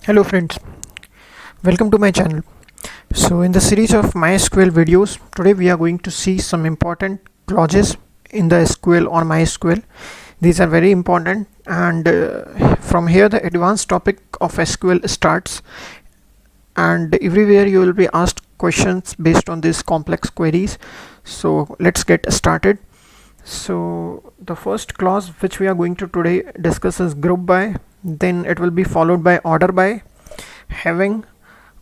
Hello friends, welcome to my channel. So in the series of MySQL videos, today we are going to see some important clauses in the SQL or MySQL. These are very important, and from here the advanced topic of SQL starts, and everywhere you will be asked questions based on these complex queries. So let's get started. So the first clause which we are going to today discuss is group by, then it will be followed by order by, having,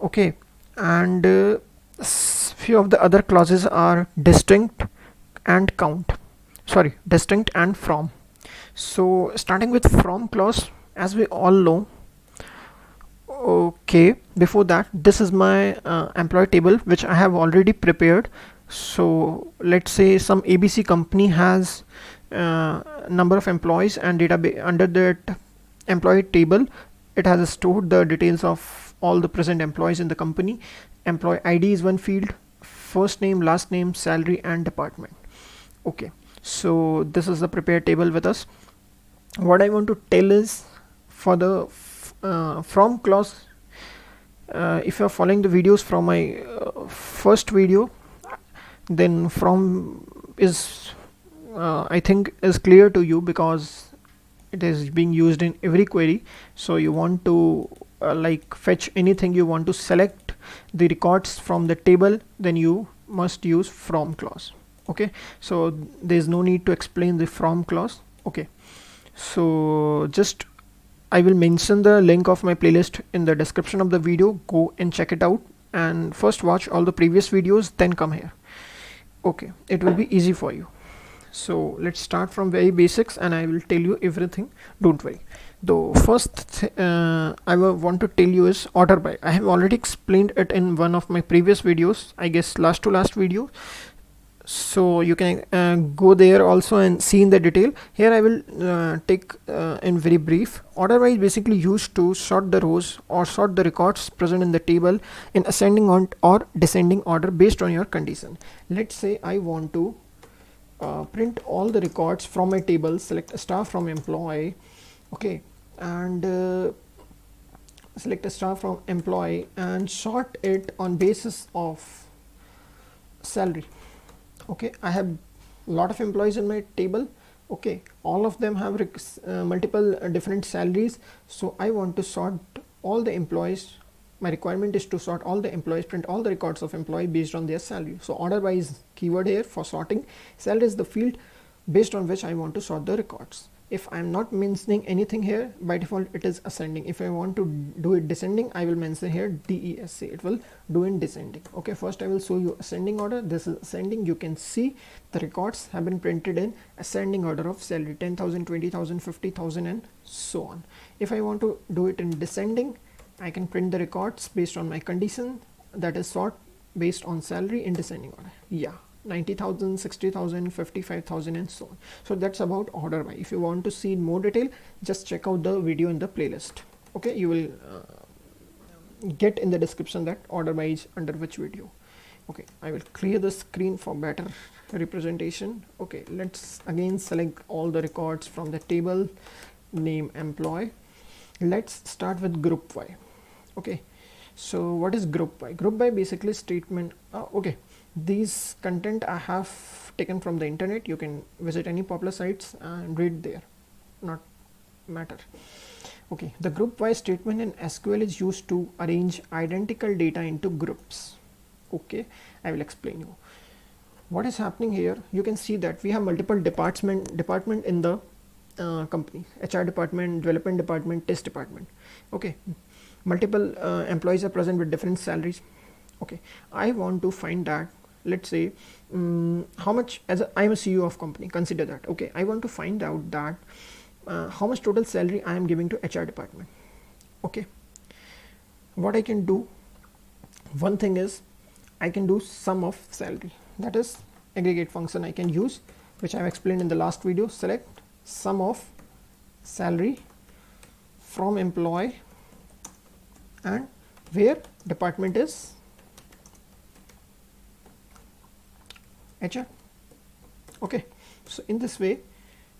okay, and few of the other clauses are distinct and count, sorry, distinct and from. So starting with from clause, as we all know, okay, before that, this is my employee table which I have already prepared. So let's say some ABC company has number of employees, and database under that employee table it has stored the details of all the present employees in the company. Employee ID is one field, first name, last name, salary and department. Okay, so this is the prepared table with us. What I want to tell is, for the from clause, if you are following the videos from my first video, then from is I think is clear to you, because it is being used in every query. So you want to like fetch anything, you want to select the records from the table, then you must use from clause. Okay, so there's no need to explain the from clause. Okay, so just I will mention the link of my playlist in the description of the video. Go and check it out, and first watch all the previous videos, then come here. Okay, it will be easy for you. So let's start from very basics, and I will tell you everything, don't worry. The first I want to tell you is order by. I have already explained it in one of my previous videos, I guess last to last video, so you can go there also and see in the detail. Here I will take in very brief. Order by is basically used to sort the rows or sort the records present in the table in ascending or descending order based on your condition. Let's say I want to print all the records from my table, select a star from employee, okay, and select a star from employee and sort it on basis of salary. Okay, I have a lot of employees in my table. Okay, all of them have multiple different salaries, so I want to sort all the employees. My requirement is to sort all the employees, print all the records of employee based on their salary. So order by is keyword here for sorting. Salary is the field based on which I want to sort the records. If I'm not mentioning anything here, by default it is ascending. If I want to do it descending, I will mention here DESC. It will do in descending. Okay, first I will show you ascending order. This is ascending. You can see the records have been printed in ascending order of salary, 10,000, 20,000, 50,000 and so on. If I want to do it in descending, I can print the records based on my condition, that is sort based on salary in descending order. Yeah, 90,000, 60,000, 55,000 and so on. So that's about order by. If you want to see in more detail, just check out the video in the playlist. Okay, you will get in the description that order by is under which video. Okay, I will clear the screen for better representation. Okay, let's again select all the records from the table, name employee. Let's start with group by. Okay, so what is group by? Group by basically statement. Okay, these content I have taken from the internet. You can visit any popular sites and read there, not matter. Okay, the group by statement in SQL is used to arrange identical data into groups. Okay, I will explain you what is happening here. You can see that we have multiple department in the company: HR department, development department, test department. Okay, multiple employees are present with different salaries. Okay, I want to find that, let's say how much, as I'm a CEO of company, consider that. Okay, I want to find out that how much total salary I am giving to HR department. Okay, what I can do, one thing is I can do sum of salary, that is aggregate function I can use, which I've explained in the last video. Select sum of salary from employee and where department is HR. Okay, so in this way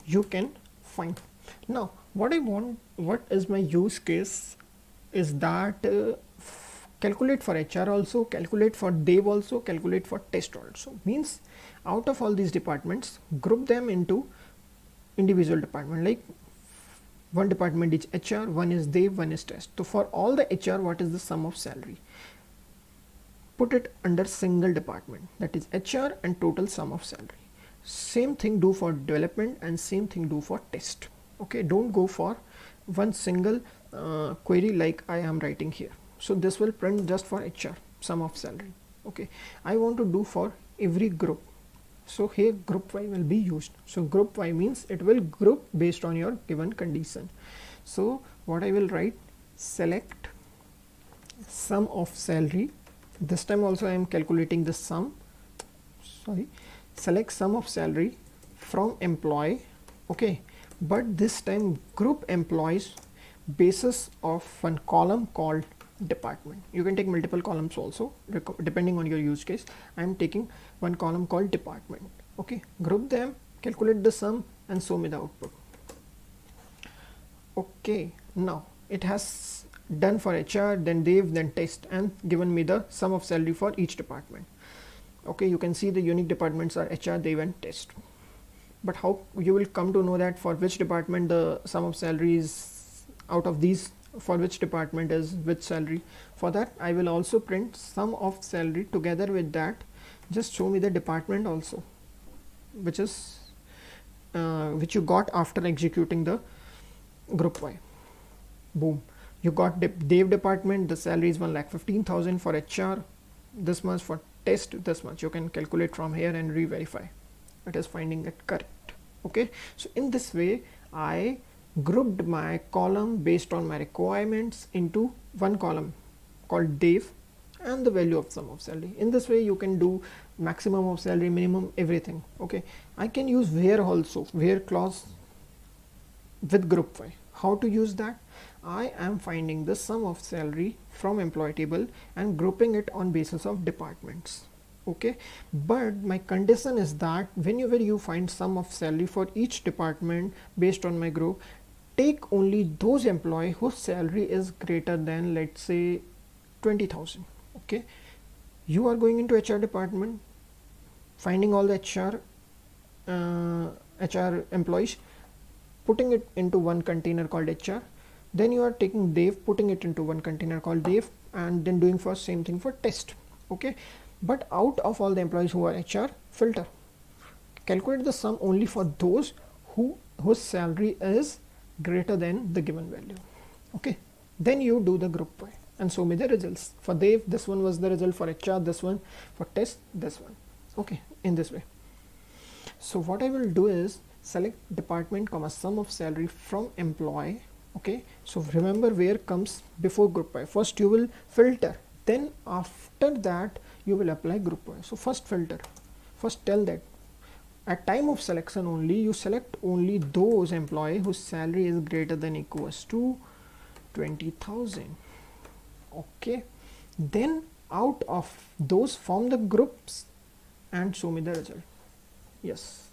you can find. Now what I want, what is my use case is that calculate for HR also, calculate for dev also, calculate for test also. Means out of all these departments, group them into individual department. Like one department is HR, one is dev, one is test. So for all the HR, what is the sum of salary? Put it under single department, that is HR and total sum of salary. Same thing do for development and same thing do for test. Okay, don't go for one single query like I am writing here. So this will print just for HR, sum of salary. Okay, I want to do for every group. So here group Y will be used. So group Y means it will group based on your given condition. So what I will write, select sum of salary. This time also I am calculating the sum. Select sum of salary from employee. Okay, but this time group employees basis of one column called department. You can take multiple columns also depending on your use case. I am taking one column called department. Okay, group them, calculate the sum and show me the output. Okay, now it has done for HR, then dev, then test, and given me the sum of salary for each department. Okay, you can see the unique departments are HR, dev and test. But how you will come to know that for which department the sum of salary is out of these, for which department is which salary? For that I will also print sum of salary. Together with that, just show me the department also, which is which you got after executing the group Y. Boom, you got dev department, the salary is 1,15,000 for HR, this much for test, this much. You can calculate from here and re-verify it is finding it correct. Okay, so in this way I grouped my column based on my requirements into one column called dev and the value of sum of salary. In this way you can do maximum of salary, minimum, everything. Okay, I can use where also, where clause with group Y. How to use that? I am finding the sum of salary from employee table and grouping it on basis of departments. Okay, but my condition is that whenever you find sum of salary for each department based on my group, take only those employees whose salary is greater than, let's say, 20,000. Okay, you are going into HR department, finding all the HR employees, putting it into one container called HR. Then you are taking dev, putting it into one container called dev, and then doing for same thing for test. Okay, but out of all the employees who are HR, filter, calculate the sum only for those whose salary is greater than the given value. Okay, then you do the group Y and show me the results. For dev, this one was the result. For HR, this one. For test, this one. Okay, in this way. So what I will do is select department comma sum of salary from employee. Okay, so remember where comes before group Y. First you will filter, then after that you will apply group Y. So first filter, first tell that at time of selection only you select only those employees whose salary is greater than equals to 20,000. Okay, then out of those form the groups and show me the result. Yes,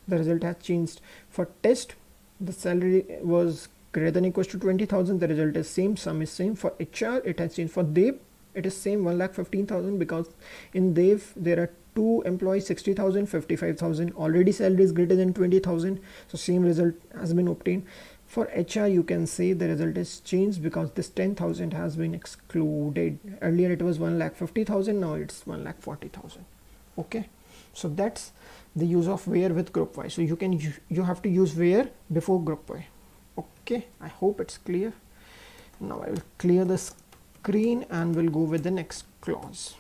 the result has changed. For test, the salary was greater than equals to 20,000. The result is same, sum is same. For HR, it has changed. For dev, it is same, 1,15,000, because in dev there are two employees, 60,000, 55,000. Already salary is greater than 20,000, so same result has been obtained. For HR, you can say the result is changed because this 10,000 has been excluded. Earlier it was 1,50,000, now it's 1,40,000. Okay, so that's the use of where with group Y. So you have to use where before group Y. Okay, I hope it's clear. Now I will clear the screen and we'll go with the next clause.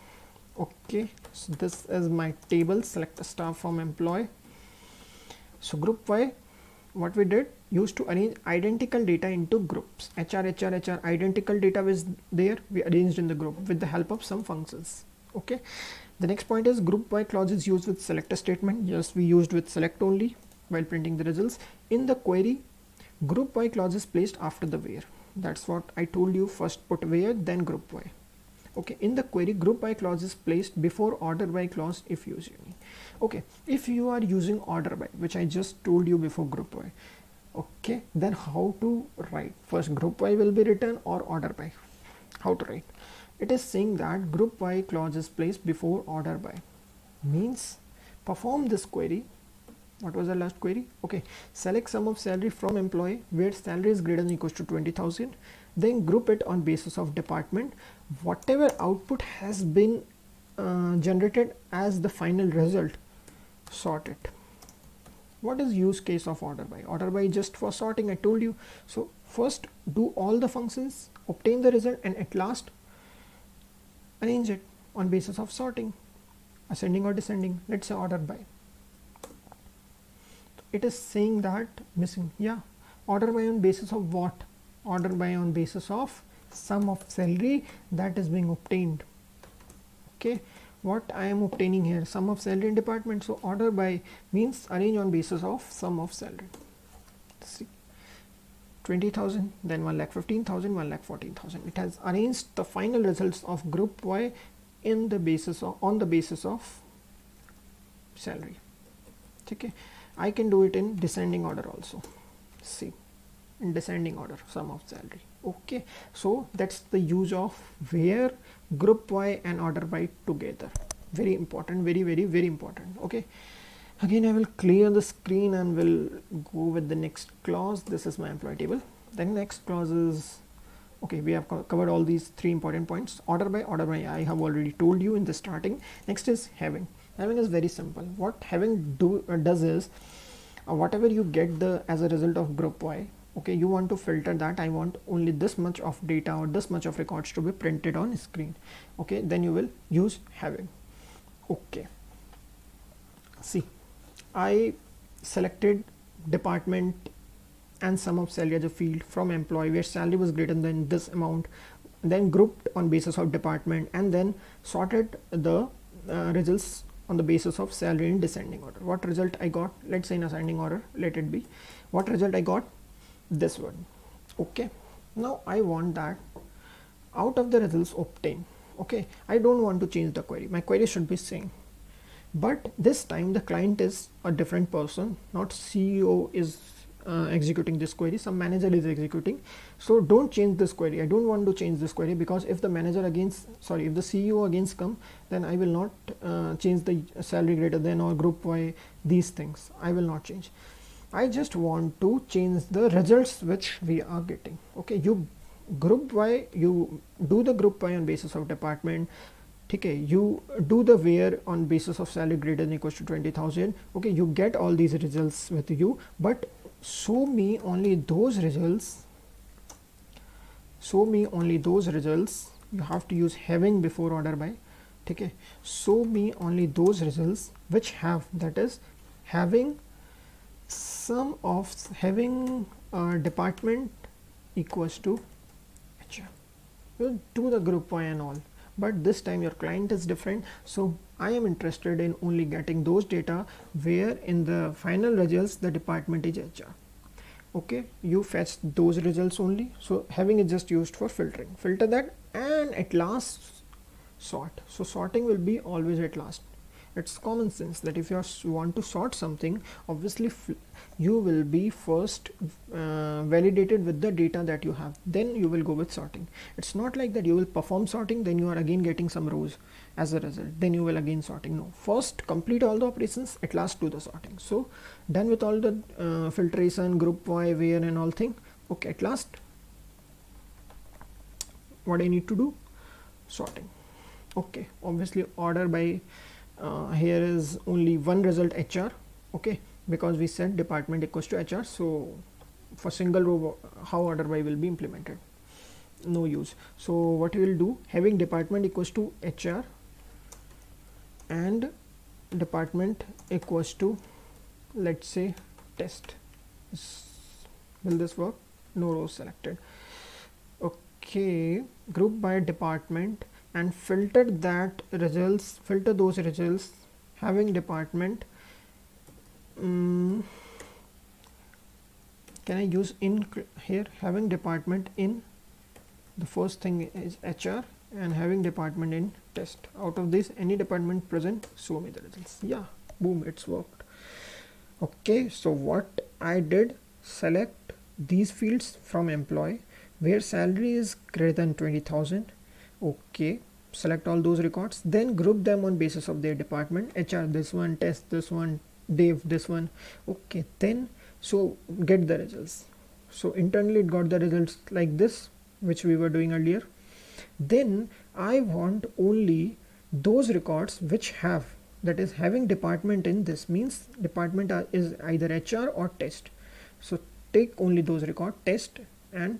Okay, so this is my table. Select a star from employee. So group Y, what we did, used to arrange identical data into groups. HR, identical data was there, we arranged in the group with the help of some functions. Okay, the next point is group Y clause is used with select a statement. Yes, we used with select only while printing the results. In the query, group Y clause is placed after the where. That's what I told you, first put where, then group Y. Okay, in the query, group by clause is placed before order by clause if used. Okay, if you are using order by, which I just told you before group by, Okay, then how to write? First group by will be written or order by. How to write? It is saying that group by clause is placed before order by, means perform this query. What was the last query? Okay, select sum of salary from employee where salary is greater than or equals to 20,000, then group it on basis of department. Whatever output has been generated as the final result, sort it. What is use case of order by? Order by just for sorting, I told you. So first do all the functions, obtain the result, and at last arrange it on basis of sorting, ascending or descending. Let's say order by. It is saying that missing, yeah, order by on basis of what? Order by on basis of sum of salary that is being obtained. Okay, what I am obtaining here, sum of salary in department. So order by means arrange on basis of sum of salary. See, 20,000, then 1,15,000, 1,14,000. It has arranged the final results of group Y in the basis of, on the basis of salary. Okay, I can do it in descending order also. See, in descending order, sum of salary. Okay, so that's the use of where group Y and order by together. Very important, very important. Okay, again I will clear the screen and will go with the next clause. This is my employee table. Then next clause is, okay, we have covered all these three important points. Order by I have already told you in the starting. Next is having. Having is very simple. What having does is whatever you get the as a result of group Y, okay, you want to filter that. I want only this much of data or this much of records to be printed on screen. Okay, then you will use having. Okay, see, I selected department and sum of salary as a field from employee where salary was greater than this amount, then grouped on basis of department, and then sorted the results on the basis of salary in descending order. What result I got? Let's say in ascending order, let it be. What result I got? This one. Okay, now I want that out of the results obtained. Okay, I don't want to change the query. My query should be same, but this time the client is a different person, not CEO is executing this query, some manager is executing. So don't change this query. I don't want to change this query, because if the manager against, sorry, if the CEO against come, then I will not change the salary greater than or group Y, these things I will not change. I just want to change the results which we are getting. Okay, you group Y, you do the group Y on basis of department. Okay, you do the where on basis of salary greater than or equals to 20,000. Okay, you get all these results with you, but show me only those results. Show me only those results. You have to use having before order by. Okay, show me only those results which have, that is having sum of having department equals to HR. You do the group Y and all, but this time your client is different, so I am interested in only getting those data where in the final results the department is HR. Okay, you fetch those results only. So having is just used for filtering. Filter that and at last sort. So sorting will be always at last. It's common sense that if you want to sort something, obviously you will be first validated with the data that you have, then you will go with sorting. It's not like that you will perform sorting, then you are again getting some rows as a result, then you will again sorting. No, first complete all the operations, at last do the sorting. So done with all the filtration, group Y, where and all thing. Okay, at last what I need to do? Sorting. Okay, obviously order by here is only one result HR. Okay, because we said department equals to HR, so for single row how order by will be implemented, no use. So what we will do, having department equals to HR and department equals to, let's say, test. Will this work? No rows selected. Okay, group by department and filter that results, filter those results having department. Can I use in here? Having department in, the first thing is HR, and having department in test. Out of this, any department present, show me the results. Yeah, boom, it's worked. Okay, so what I did, select these fields from employee where salary is greater than 20,000. Okay, select all those records, then group them on basis of their department. HR this one, test this one, dev this one. Okay, then so get the results. So internally it got the results like this, which we were doing earlier. Then I want only those records which have, that is having department in this, means department is either HR or test. So take only those records, test and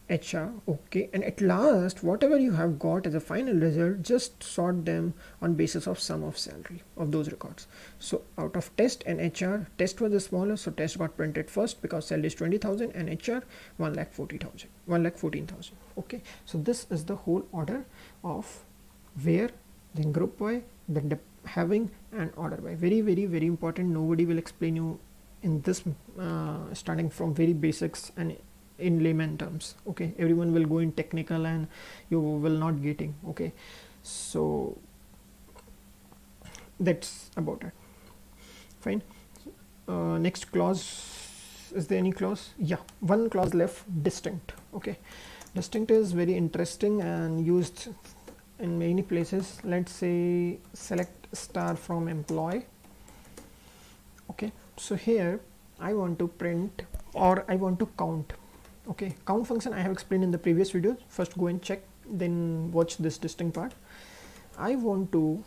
HR. Okay, and at last whatever you have got as a final result, just sort them on basis of sum of salary of those records. So out of test and HR, test was the smaller, so test got printed first because salary is 20,000 and HR 1,14,000. Okay, so this is the whole order of where, then group by, then having, and order by. Very very important. Nobody will explain you in this starting from very basics and in layman terms. Okay, everyone will go in technical and you will not getting. Okay, so that's about it. Fine. Next clause, is there any clause? Yeah, one clause left, distinct. Okay, distinct is very interesting and used in many places. Let's say select star from employee. Okay, so here I want to print or I want to count. Okay, count function I have explained in the previous video. First go and check, then watch this distinct part. I want to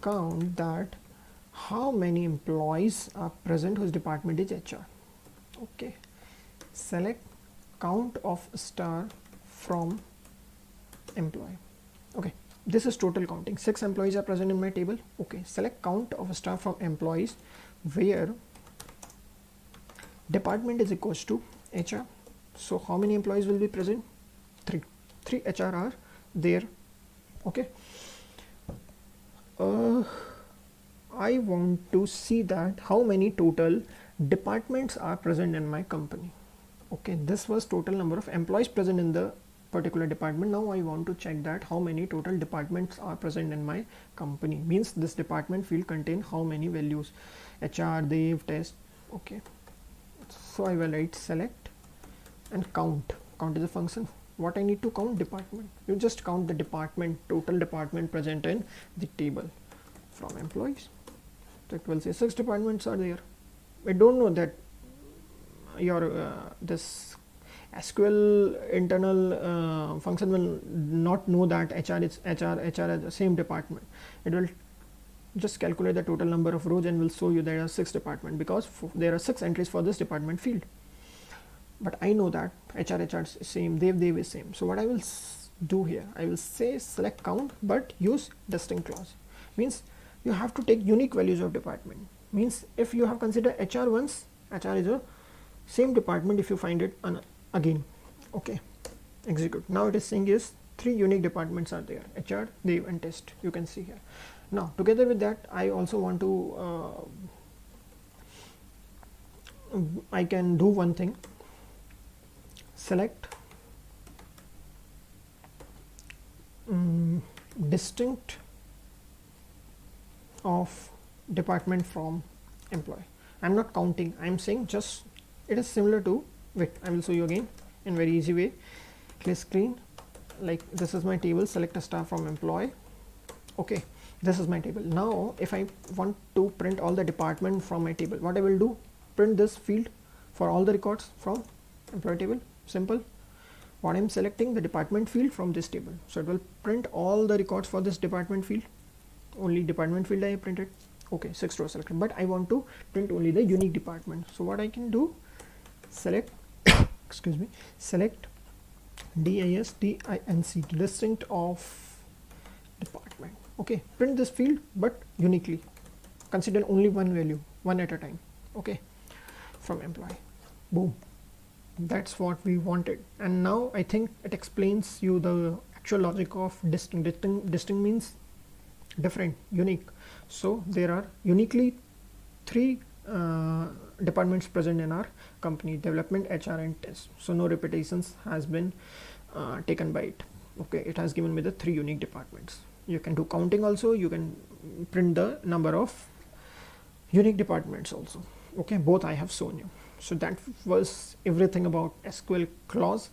count that how many employees are present whose department is HR. Okay, select count of star from employee. Okay, this is total counting. 6 employees are present in my table. Okay, select count of star from employees where department is equals to HR. So how many employees will be present? 3 HR are there. Okay, I want to see that how many total departments are present in my company. Okay, this was total number of employees present in the particular department. Now I want to check that how many total departments are present in my company, means this department field contain how many values, HR, dev, test. Okay, so I will write select and count. Count is a function. What I need to count? Department. You just count the department, total department present in the table from employees. So it will say 6 departments are there. I don't know that your this SQL internal function will not know that HR is the same department. It will just calculate the total number of rows and will show you there are 6 departments because there are 6 entries for this department field. But I know that HR is same, dev is same. So what I will do here, I will say select count but use distinct clause. Means you have to take unique values of department. Means if you have considered HR once, HR is a same department if you find it again. Okay, execute. Now it is saying is 3 unique departments are there, HR, dev and test. You can see here. Now together with that I also want to I can do one thing. Select distinct of department from employee. I'm not counting, I'm saying just it is similar to, wait, I will show you again in very easy way. Clear screen, like this is my table, select a star from employee. Okay, this is my table. Now if I want to print all the department from my table, what I will do, print this field for all the records from employee table. Simple. What I'm selecting, the department field from this table, so it will print all the records for this department field. Only department field I have printed. Okay, 6 rows selected, but I want to print only the unique department. So what I can do, select excuse me, select distinct, distinct of department. Okay, print this field but uniquely, consider only one value, one at a time. Okay, from employee. Boom, that's what we wanted. And now I think it explains you the actual logic of distinct. Distinct means different, unique. So there are uniquely 3 departments present in our company: development, HR and test. So no repetitions has been taken by it. Okay, it has given me the 3 unique departments. You can do counting also, you can print the number of unique departments also. Okay, both I have shown you. So that was everything about SQL clause.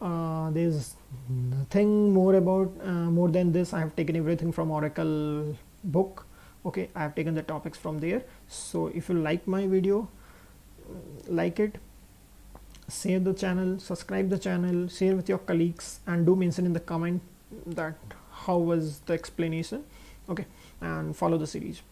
There's nothing more about more than this. I have taken everything from Oracle book. Okay, I have taken the topics from there. So if you like my video, like it, share the channel, subscribe the channel, share with your colleagues, and do mention in the comment that how was the explanation. Okay, and follow the series.